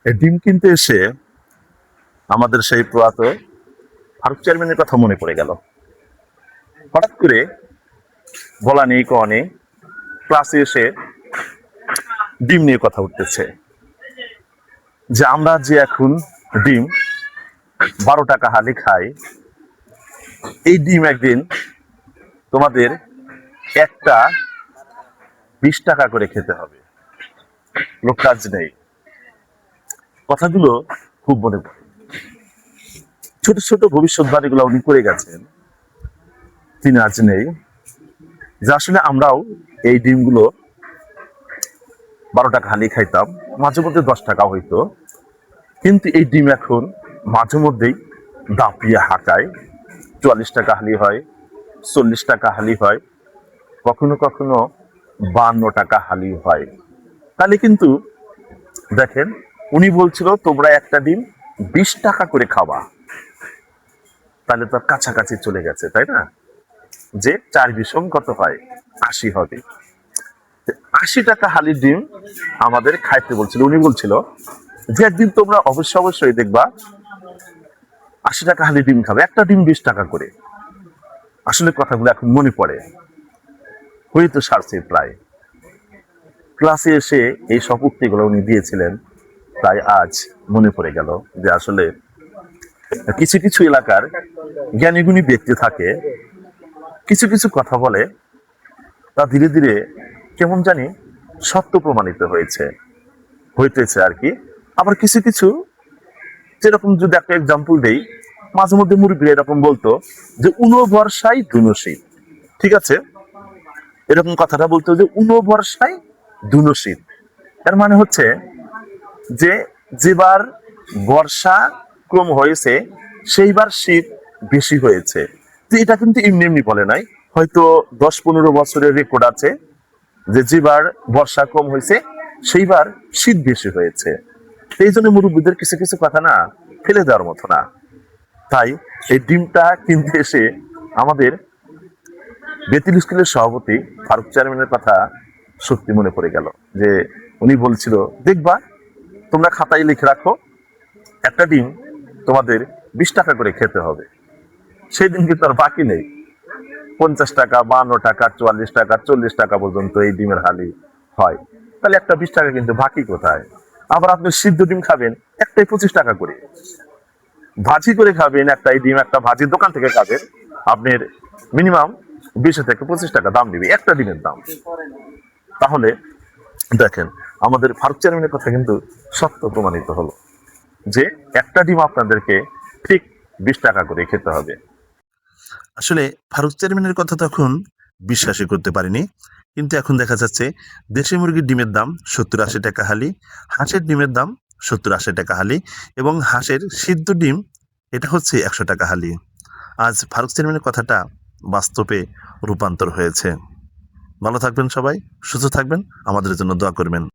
এই ডিম কিনতে এসে আমাদের সেই প্রয়াত ফারুক চেয়ারম্যানের কথা মনে পড়ে গেল। হঠাৎ করে বলা নেই কওয়া নেই ক্লাসে এসে ডিম নিয়ে কথা উঠতেছে যে আমরা যে এখন ডিম 12 টাকা হালি খাই, এই ডিম একদিন তোমাদের একটা 20 টাকা করে খেতে হবে। লোক কাজ নেই। কথাগুলো খুব মনে পড়ে। ছোট ছোট ভবিষ্যৎবাণীগুলো উনি করে গেছেন, তিনি আজ নেই। যে আসলে আমরাও এই ডিমগুলো 12 টাকা হালি খাইতাম, মাঝে মধ্যে 10 টাকা হইতো, কিন্তু এই ডিম এখন মাঝে মধ্যেই দাপিয়ে হাঁকায়। 44 টাকা হালি হয়, 40 টাকা হালি হয়, কখনো কখনো 52 টাকা হালি হয়। তাহলে কিন্তু দেখেন, উনি বলছিল তোমরা একটা ডিম 20 টাকা করে খাওয়া, তাহলে তো কাছাকাছি চলে গেছে, তাই না? যে 4 কত হয়, 80 হবে। 80 টাকা হালির ডিম আমাদের খাইতে বলছিল। উনি বলছিল যে একদিন তোমরা অবশ্যই দেখবা 80 টাকা হালি ডিম খাবে, একটা ডিম 20 টাকা করে। আসলে কথাগুলো এখন মনে পড়ে, হয়তো সারছে প্রায়। ক্লাসে এসে এই সব উক্তিগুলো উনি দিয়েছিলেন, তাই আজ মনে পড়ে গেল যে আসলে কিছু কিছু এলাকার জ্ঞানীগুণী ব্যক্তি থাকে, কিছু কিছু কথা বলে, তা ধীরে ধীরে কেমন জানি সত্য প্রমাণিত হইতেছে আর কি। আবার কিছু কিছু, যেরকম যদি একটা এক্সাম্পল দেই, মাঝে মধ্যে মুরব্বীরা এরকম বলতো যে উনো বর্ষায় দুনো শীত। ঠিক আছে, এরকম কথাটা বলতো যে উনো বর্ষায় দুনো শীত। এর মানে হচ্ছে যে যেবার বর্ষা কম হয়েছে সেইবার শীত বেশি হয়েছে। তো এটা কিন্তু এমনি এমনি বলে নাই, হয়তো 10-15 বছরের রেকর্ড আছে যে যেবার বর্ষা কম হয়েছে সেইবার শীত বেশি হয়েছে। এই জন্য মুরব্বীদের কিছু কিছু কথা না ফেলে দেওয়ার মতো না। তাই এই ডিমটা কিনতে এসে আমাদের বেতিল স্কুলের সভাপতি ফারুক চেয়ারম্যানের কথা সত্যি মনে পড়ে গেল। যে উনি বলছিল দেখবা তোমরা খাতায় লিখে রাখো, একটা ডিম তোমাদের 20 টাকা করে খেতে হবে। সেই দিন কিন্তু আর বাকি নেই, 50 টাকা, 52 টাকা, 44 টাকা, 40 টাকা পর্যন্ত এই ডিমের হালি হয়। তাহলে একটা 20 টাকা কিন্তু বাকি কোথায়? আবার আপনি সিদ্ধ ডিম খাবেন, একটাই 25 টাকা করে। ভাজি করে খাবেন, একটাই ডিম একটা ভাজির দোকান থেকে খাবেন, আপনার মিনিমাম 20 থেকে 25 টাকা দাম দিবে একটা ডিমের দাম। তাহলে দেখেন, আমাদের ফারুক চেয়ারম্যানের কথা কিন্তু সত্য প্রমাণিত হলো যে একটা ডিম আপনাদেরকে ঠিক 20 টাকা করে খেতে হবে। আসলে ফারুক চেয়ারম্যানের কথা তখন বিশ্বাসই করতে পারিনি, কিন্তু এখন দেখা যাচ্ছে দেশি মুরগির ডিমের দাম 70-80 টাকা হালি, হাঁসের ডিমের দাম 70-80 টাকা হালি, এবং হাঁসের সিদ্ধ ডিম এটা হচ্ছে 100 টাকা হালি। আজ ফারুক চেয়ারম্যানের কথাটা বাস্তবে রূপান্তর হয়েছে। ভালো থাকবেন সবাই, সুস্থ থাকবেন, আমাদের জন্য দোয়া করবেন।